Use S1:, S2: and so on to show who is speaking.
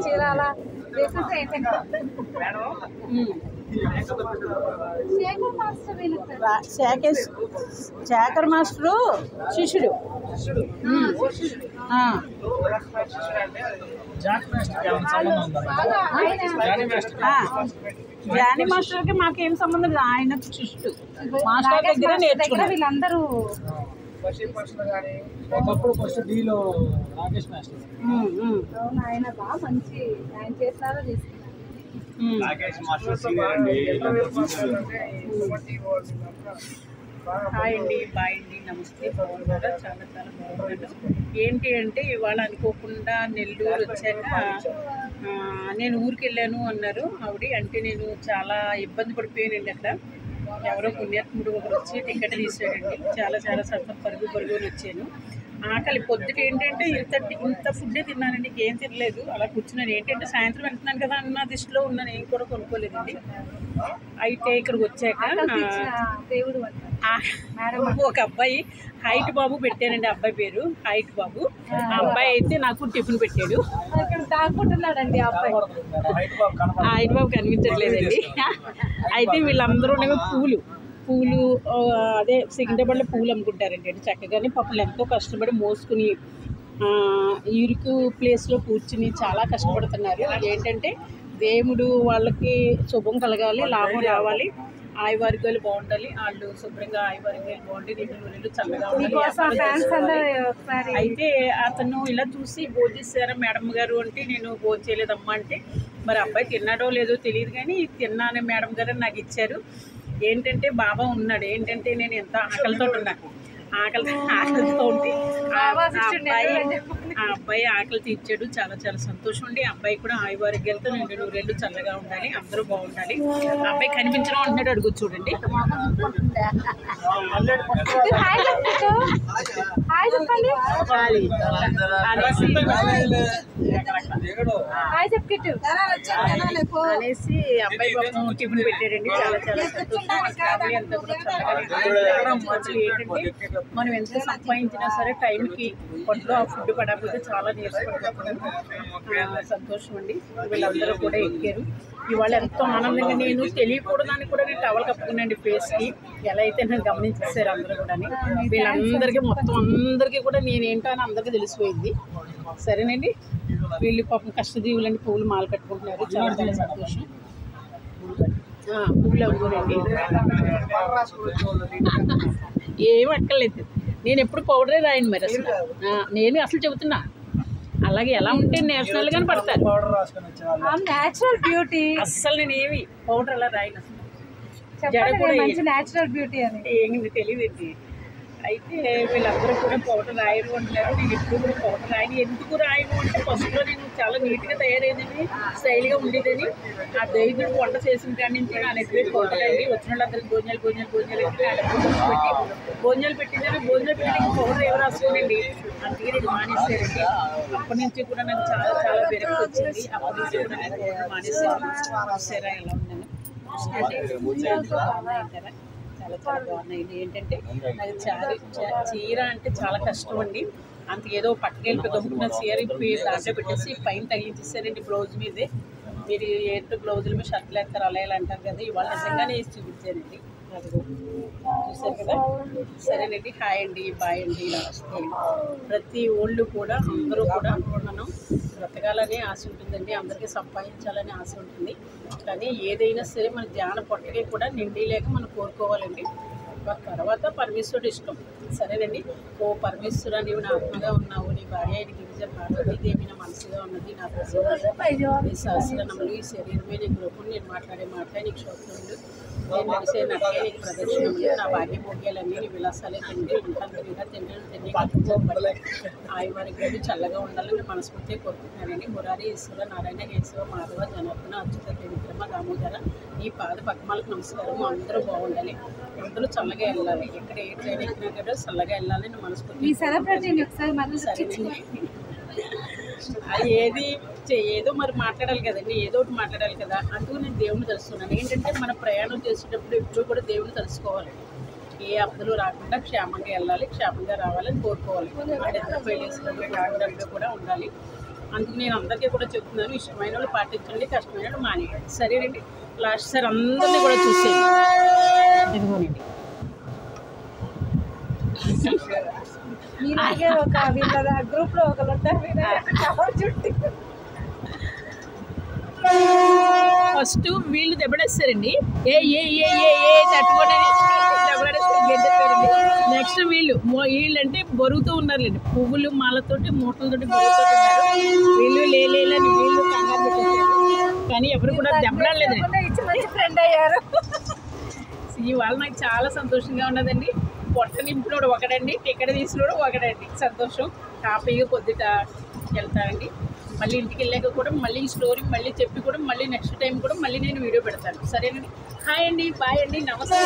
S1: Chirala
S2: Shekhar master శిష్యుడు. Johnny మాస్టర్కి మాకేం సంబంధం లేదు, ఆయన శిష్యుడు. మాస్టర్ దగ్గర నేర్చుకున్నారు
S1: వీళ్ళందరూ. ఆయన బాగా మంచి ఆయన చేస్తారో చేస్తారు.
S2: హాయ్ అండి, బాయ్ అండి, నమస్తే. బాగున్నారా? చాలా చాలా బాగున్నాను. ఏంటి అంటే ఇవాళ అనుకోకుండా నెల్లూరు వచ్చాక నేను ఊరికి వెళ్ళాను అన్నారు ఆవిడ. అంటే నేను చాలా ఇబ్బంది పడిపోయానండి. అక్కడ ఎవరో పుణ్యాత్ముడు ఒకరు వచ్చి టికెట్ తీసాడండి. చాలా చాలా సత్తం పరుగుని వచ్చాను. ఆకలి పొద్దుట ఏంటంటే ఇంత ఫుడ్డే తిన్నానండి, ఇంకేం తినలేదు. అలా కూర్చున్నాను. ఏంటంటే సాయంత్రం వెళ్తున్నాను కదా అన్న దృష్టిలో ఉన్నాను, ఏం కూడా కొనుక్కోలేదండి. అయితే ఇక్కడికి వచ్చాక ఒక అబ్బాయి హైట్ బాబు పెట్టానండి. అబ్బాయి పేరు హైట్ బాబు. ఆ అబ్బాయి అయితే నాకు టిఫిన్ పెట్టాడు.
S1: దాక్కుంటున్నాడండి ఆ అబ్బాయి.
S2: హైట్ బాబు కనిపించట్లేదండి. అయితే వీళ్ళందరూ పూలు అదే సికింద్రాబాద్లో పూలు అమ్ముకుంటారండి. అంటే చక్కగానే పాపలు ఎంతో కష్టపడి మోసుకుని ఇరుకు ప్లేస్లో కూర్చుని చాలా కష్టపడుతున్నారు. ఏంటంటే దేవుడు వాళ్ళకి శుభం కలగాలి, లాభం రావాలి, ఆయువారికాయలు బాగుండాలి, వాళ్ళు శుభ్రంగా ఆయువారికాయలు బాగుండి నిండు చల్లగా ఉండాలి. అయితే అతను ఇలా చూసి భోజేశారా మేడం గారు అంటే, నేను భోజనం చేయలేదమ్మా అంటే, మరి అబ్బాయి తిన్నాడో లేదో తెలియదు కానీ తిన్నాను మేడం గారు నాకు ఇచ్చారు. ఏంటంటే బాబా ఉన్నాడు. ఏంటంటే నేను ఎంత ఆకలితో ఉన్నాను, ఆకలితో ఉంటే ఆ అబ్బాయి ఆకలి తీర్చాడు. చాలా చాలా సంతోషం అండి. అబ్బాయి కూడా ఆయువారోగ్యాలతో నిండు నూరేళ్ళు చల్లగా ఉండాలి, అందరూ బాగుండాలి. అబ్బాయి కనిపించడం అంటున్నాడు, అడుగు చూడండి. అనేసి అబ్బాయి పాపం టిఫిన్ పెట్టాడండి. చాలా చాలా సంతోషం. అంతా కూడా ఏంటంటే మనం ఎంత సంపాదించినా సరే టైంకి పొట్లో ఆ ఫుడ్ పడకపోతే చాలా నీరసపడిపోతుంది. సంతోషం అండి. వీళ్ళందరూ కూడా ఎక్కారు. ఇవాళ ఎంతో ఆనందంగా, నేను తెలియకూడదని కూడా నేను టవల్ కప్పుకున్నాండి ఫేస్కి. ఎలా అయితే నేను గమనించేసారు అందరూ కూడా. వీళ్ళందరికీ మొత్తం అందరికీ కూడా నేనేంటో అని అందరికీ తెలిసిపోయింది. సరేనండి. వీళ్ళు పాపం కష్టజీవులండి, పువ్వులు మాల కట్టుకుంటున్నారు. చాలా చాలా సంతోషం. పువ్వులు అవ్వరండి, ఏం అక్కర్లేదు. నేను ఎప్పుడు పౌడరే రాయను. మరి అసలు నేను అసలు చెబుతున్నా, అలాగే ఎలా ఉంటే నేషనల్ గానే పడతారు.
S1: Natural beauty.
S2: అస్సలు నేను ఏమి పౌడర్ అలా రాయను.
S1: నేచురల్ బ్యూటీ అని
S2: ఏమి తెలియదు. అయితే వీళ్ళందరూ కూడా పౌడర్ రాయరు అంటున్నారు. నేను ఎప్పుడు కూడా పౌడర్ రాయను. ఎందుకు రాయను అంటే, ఫస్ట్లో నేను చాలా నీట్గా తయారైందని, స్టైల్గా ఉండేదని. ఆ దైదుడు వంట చేసిన కాడి నుంచి నా నెత్తి పౌడర్ అండి. వచ్చిన వాళ్ళందరికీ భోజనాలు పెట్టిందని భోజనాలు పెట్టి పౌడర్ ఎవరు రాసుకోండి. అందుకే నేను మానేసానండి. అప్పటి నుంచి కూడా నాకు చాలా చాలా విరక్తి వచ్చింది. అప్పటి నుంచి కూడా నేను పౌడర్ మానేసాను. సరే ఎలా ఉందని చాలా చాలా బాగున్నాయి. ఏంటంటే నాకు చీర అంటే చాలా కష్టం అండి. అంత ఏదో పట్టుకెళ్ళి దొరుకుతున్న చీర దాంట్లో పెట్టేసి పైన తగిలించేసారండి బ్లౌజ్ మీదే. మీరు ఏంటో బ్లౌజుల మీద షర్ట్లు వేస్తారు అలా ఇలా అంటారు కదా, ఇవాళ నిజంగానే వేసి చూపించానండి. చూసారు కదా. సరేనండి. హాయ్ అండి, బాయ్ అండి, నమస్తే. ప్రతి ఓళ్ళు కూడా అందరూ కూడా మనం బ్రతకాలనే ఆశ ఉంటుందండి, అందరికీ సంపాదించాలని ఆశ ఉంటుంది. కానీ ఏదైనా సరే మన ధ్యాన పొట్టకి కూడా నిండి లేక మనం కోరుకోవాలండి. తర్వాత పరమేశ్వరుడు ఇష్టం. సరేనండి. ఓ పరమేశ్వర, నీవు నా ఆత్మగా ఉన్నావు, నీ భార్య అయిన గిరిజ పార్వతీదేవి నా మనసుగా ఉన్నది, నా ప్రసన్న సహస్రనములు ఈ శరీరమే నీ గృహం, నేను మాట్లాడే మాటలే నీకు శ్రోత్రములు, నేను నడిసే నట్టే నీకు ప్రదర్శనములు, నా భాగ్యభోగ్యాలన్నీ నీ విలాసాలే తండ్రి. ఉంటాను తిరిగా తండ్రి కట్టుకోబడి ఆయువారికి చల్లగా ఉండాలని మనస్ఫూర్తిగా కోరుకుంటున్నానండి. మురారి, ఈశ్వర, నారాయణ, కేశవ, మాధవ, జనార్దన, అచ్యుత, త్రివిక్రమ, దామోదర, ఈ పాద పద్మాలకు నమస్కారం. అందరూ బాగుండాలి, అందరూ చల్లగా వెళ్ళాలి. ఎక్కడ ఏ ట్రైన్ ఎక్కినా కూడా చల్లగా వెళ్ళాలని మనస్ఫూర్తి. ఏదో మరి మాట్లాడాలి కదండి, ఏదో ఒకటి మాట్లాడాలి కదా. అందుకు నేను దేవుని తెలుస్తున్నాను. ఏంటంటే మన ప్రయాణం చేసేటప్పుడు ఎప్పుడు కూడా దేవుని తెలుసుకోవాలి. ఏ అప్పులు రాకుండా క్షేమంగా వెళ్ళాలి, క్షేమంగా రావాలని కోరుకోవాలి. ఆడెంత పెళ్ళేసినప్పుడు కూడా ఉండాలి. అందుకు నేను అందరికీ కూడా చెప్తున్నాను, ఇష్టమైన వాళ్ళు పాటించండి, కష్టమైన వాళ్ళు మానేయండి. సరేనండి. లాస్ట్ సార్ అందరినీ కూడా చూసేయండి. ఇదిగోనండి.
S1: మీలాగే ఒక వీళ్ళ గ్రూప్ లో ఒకరు ఉంటారు చుట్టూ.
S2: ఫస్ట్ వీళ్ళు దెబ్బడేస్తారండి. ఏ ఏ ఏ ఏ ఏ తట్టుకోవడానికి దెబ్బడేస్తారు, గెడ్డేస్తారండి. నెక్స్ట్ వీళ్ళు అంటే బొరుగుతూ ఉన్నారులేండి, పువ్వులు మాలతోటి మూటలతోటి బొరుగుతూ ఉన్నారు. వీళ్ళు లేని వీళ్ళు కంగారు పెట్టేశారు, కానీ ఎవరు కూడా దెబ్బడలేదండి.
S1: ఫ్రెండ్ అయ్యారు.
S2: ఇవాళ నాకు చాలా సంతోషంగా ఉన్నదండి. పొట్ట నింపినోడు ఒకడండి, టికెట్ తీసినోడు ఒకడండి. సంతోషం. హ్యాపీగా పొద్దుట వెళ్తానండి. మళ్ళీ ఇంటికి వెళ్ళాక కూడా మళ్ళీ ఈ స్టోరీ మళ్ళీ చెప్పి కూడా మళ్ళీ నెక్స్ట్ టైం కూడా మళ్ళీ నేను వీడియో పెడతాను. సరేనండి. హాయ్ అండి, బాయ్ అండి, నమస్తే.